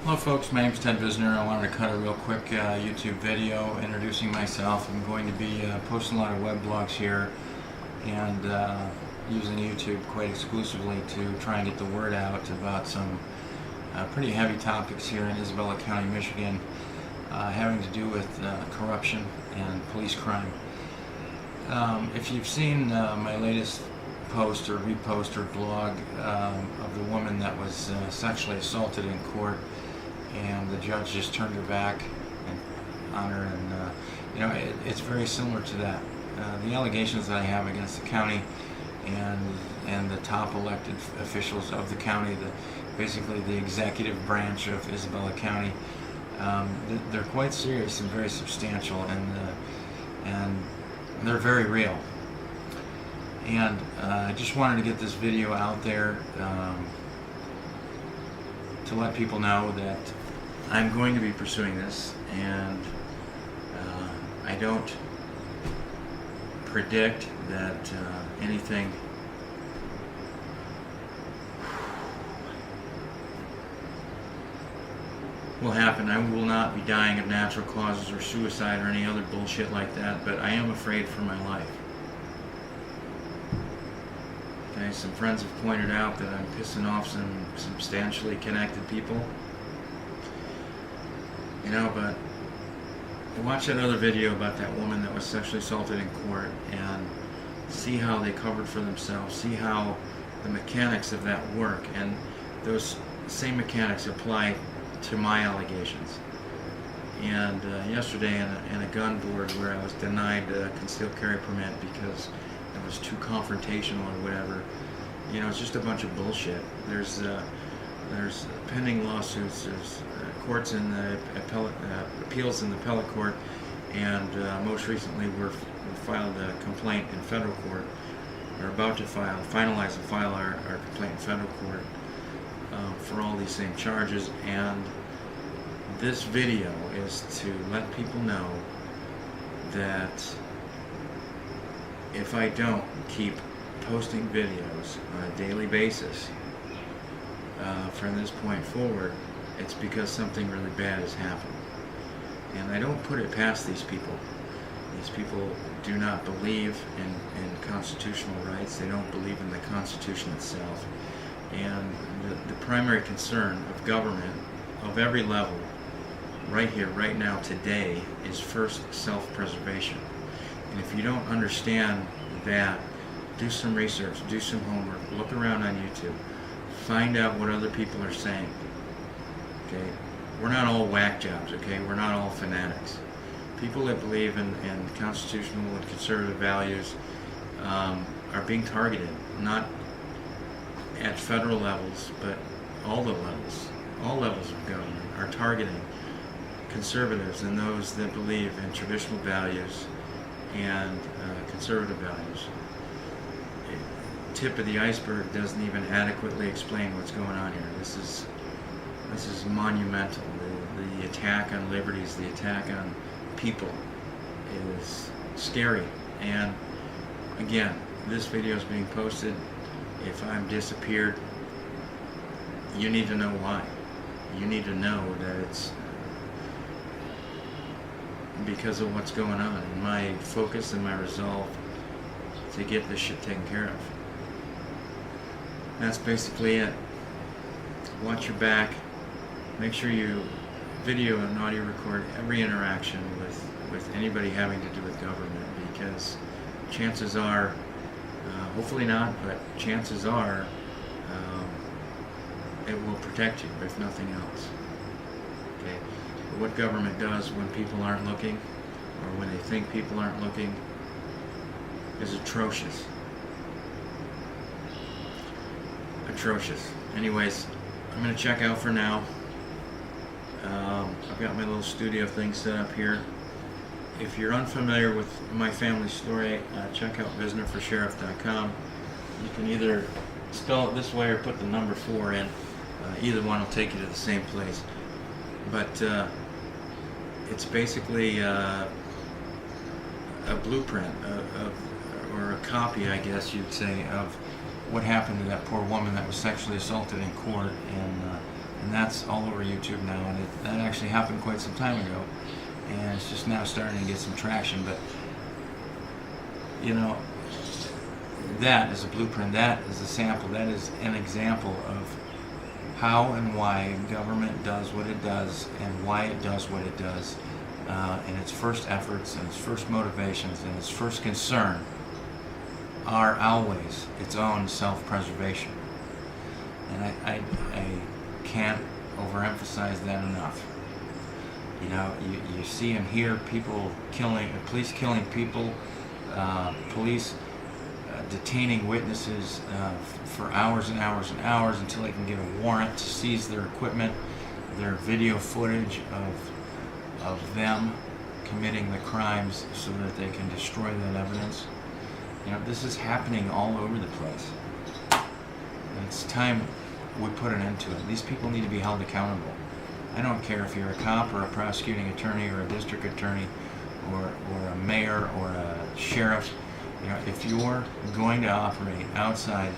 Hello folks, my name is Ted Visner. I wanted to cut a real quick YouTube video introducing myself. I'm going to be posting a lot of web blogs here and using YouTube quite exclusively to try and get the word out about some pretty heavy topics here in Isabella County, Michigan, having to do with corruption and police crime. If you've seen my latest post or repost or blog of the woman that was sexually assaulted in court, and the judge just turned her back on her, and it's very similar to that. The allegations that I have against the county and the top elected officials of the county, basically the executive branch of Isabella County, they're quite serious and very substantial, and they're very real. And I just wanted to get this video out there to let people know that I'm going to be pursuing this, and I don't predict that anything will happen. I will not be dying of natural causes or suicide or any other bullshit like that, but I am afraid for my life. Okay, some friends have pointed out that I'm pissing off some substantially connected people. But watch that other video about that woman that was sexually assaulted in court and see how they covered for themselves, see how the mechanics of that work, and those same mechanics apply to my allegations. And yesterday in a gun board where I was denied a concealed carry permit because it was too confrontational or whatever, it's just a bunch of bullshit. There's pending lawsuits, there's courts in the appeals in the appellate court, and most recently we filed a complaint in federal court. We're about to finalize and file our complaint in federal court for all these same charges. And this video is to let people know that if I don't keep posting videos on a daily basis from this point forward, it's because something really bad has happened. And I don't put it past these people. These people do not believe in constitutional rights. They don't believe in the Constitution itself. And the primary concern of government of every level right here, right now, today, is first self-preservation. And if you don't understand that, do some research, do some homework, look around on YouTube, find out what other people are saying. Okay? We're not all whack jobs, okay? We're not all fanatics. People that believe in constitutional and conservative values are being targeted, not at federal levels, but all the levels. All levels of government are targeting conservatives and those that believe in traditional values and conservative values. Tip of the iceberg doesn't even adequately explain what's going on here. This is monumental. The attack on liberties, the attack on people is scary. And again, this video is being posted. If I'm disappeared, you need to know why. You need to know that it's because of what's going on, and my focus and my resolve to get this shit taken care of. That's basically it. Watch your back. Make sure you video and audio record every interaction with anybody having to do with government, because chances are, hopefully not, but chances are it will protect you, if nothing else. Okay? But what government does when people aren't looking, or when they think people aren't looking, is atrocious. Atrocious. Anyways, I'm going to check out for now. I've got my little studio thing set up here. If you're unfamiliar with my family story, check out visnerforsheriff.com. You can either spell it this way or put the number 4 in. Either one will take you to the same place. But it's basically a blueprint or a copy, I guess you'd say, of what happened to that poor woman that was sexually assaulted in court, and and that's all over YouTube now, and that actually happened quite some time ago, and it's just now starting to get some traction. But you know, that is a blueprint, that is a sample, that is an example of how and why government does what it does and why it does what it does, and its first efforts and its first motivations and its first concern are always its own self-preservation. And I can't overemphasize that enough. You know, you see and hear people police killing people, police detaining witnesses for hours and hours and hours until they can get a warrant to seize their equipment, their video footage of them committing the crimes so that they can destroy that evidence. You know, this is happening all over the place. And it's time we put an end to it. These people need to be held accountable. I don't care if you're a cop or a prosecuting attorney or a district attorney or a mayor or a sheriff. You know, if you're going to operate outside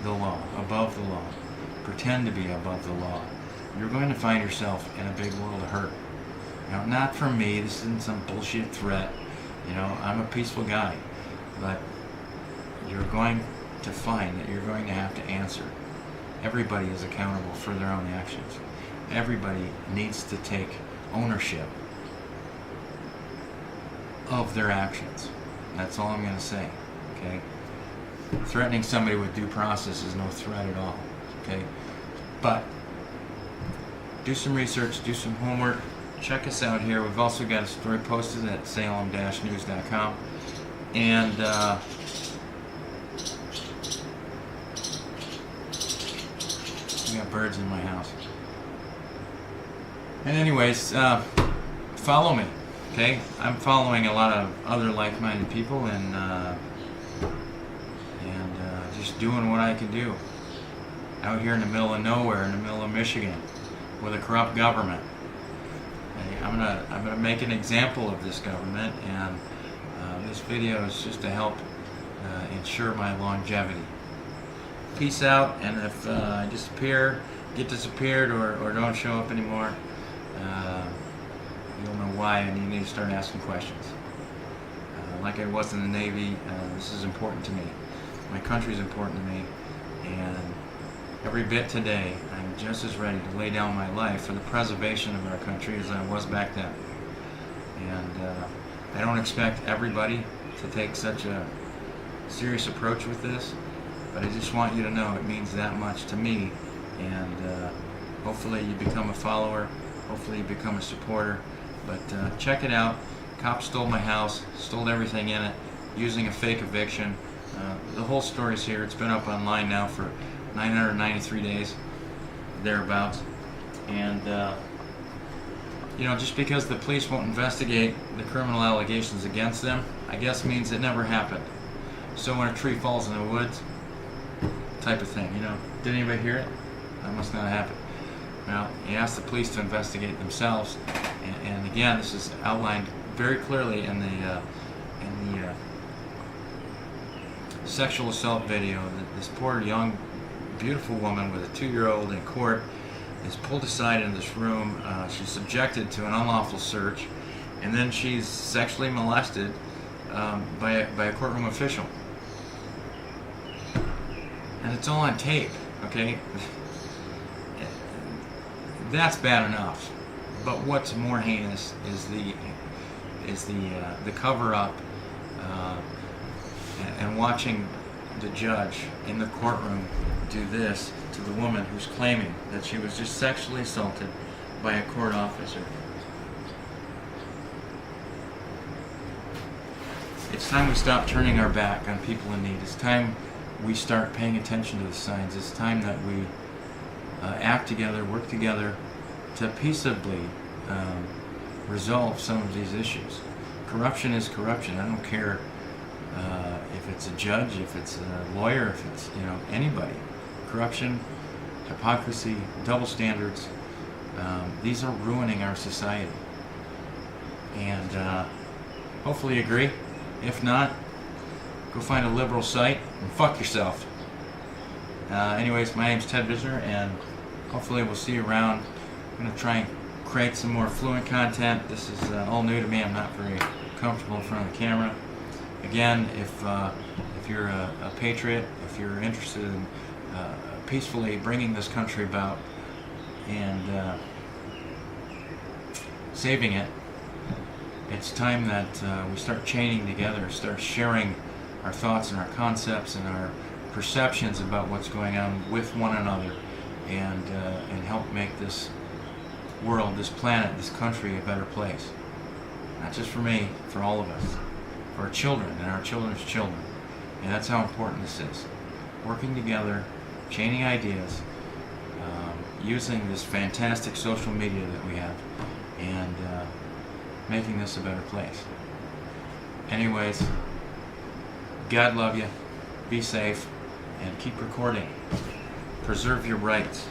the law, above the law, pretend to be above the law, you're going to find yourself in a big world of hurt. You know, not from me, this isn't some bullshit threat. You know, I'm a peaceful guy. But you're going to find that you're going to have to answer. Everybody is accountable for their own actions. Everybody needs to take ownership of their actions. That's all I'm going to say, okay? Threatening somebody with due process is no threat at all, okay? But do some research, do some homework, check us out here. We've also got a story posted at salem-news.com. And we got birds in my house. And anyways, follow me, okay? I'm following a lot of other like-minded people and just doing what I can do out here in the middle of nowhere, in the middle of Michigan, with a corrupt government. Okay, I'm gonna make an example of this government, and this video is just to help ensure my longevity. Peace out, and if I get disappeared or don't show up anymore, you'll know why, and you need to start asking questions. Like I was in the Navy, this is important to me. My country is important to me, and every bit today, I'm just as ready to lay down my life for the preservation of our country as I was back then. And I don't expect everybody to take such a serious approach with this, but I just want you to know it means that much to me, and hopefully you become a follower, hopefully you become a supporter. But check it out. Cops stole my house, stole everything in it, using a fake eviction. The whole story's here. It's been up online now for 993 days, thereabouts. And you know, just because the police won't investigate the criminal allegations against them, I guess means it never happened. So when a tree falls in the woods, type of thing, you know. Did anybody hear it? That must not have happened. Well, you ask the police to investigate themselves, and again, this is outlined very clearly in the sexual assault video. This poor young, beautiful woman with a 2-year-old in court is pulled aside in this room. She's subjected to an unlawful search, and then she's sexually molested by a courtroom official. And it's all on tape, okay? That's bad enough. But what's more heinous is the cover-up and watching the judge in the courtroom do this to the woman who's claiming that she was just sexually assaulted by a court officer. It's time we stop turning our back on people in need. It's time we start paying attention to the signs. It's time that we act together, work together to peaceably resolve some of these issues. Corruption is corruption. I don't care if it's a judge, if it's a lawyer, if it's, you know, anybody. Corruption, hypocrisy, double standards, these are ruining our society. And hopefully you agree. If not, go find a liberal site and fuck yourself. Anyways, my name's Ted Visner, and hopefully we'll see you around. I'm going to try and create some more fluent content. This is all new to me. I'm not very comfortable in front of the camera. Again, if you're a patriot, if you're interested in peacefully bringing this country about and saving it, it's time that we start chaining together, start sharing our thoughts and our concepts and our perceptions about what's going on with one another, and help make this world, this planet, this country a better place. Not just for me, for all of us, for our children and our children's children. And that's how important this is. Working together, chaining ideas, using this fantastic social media that we have, and making this a better place. Anyways, God love you, be safe, and keep recording. Preserve your rights.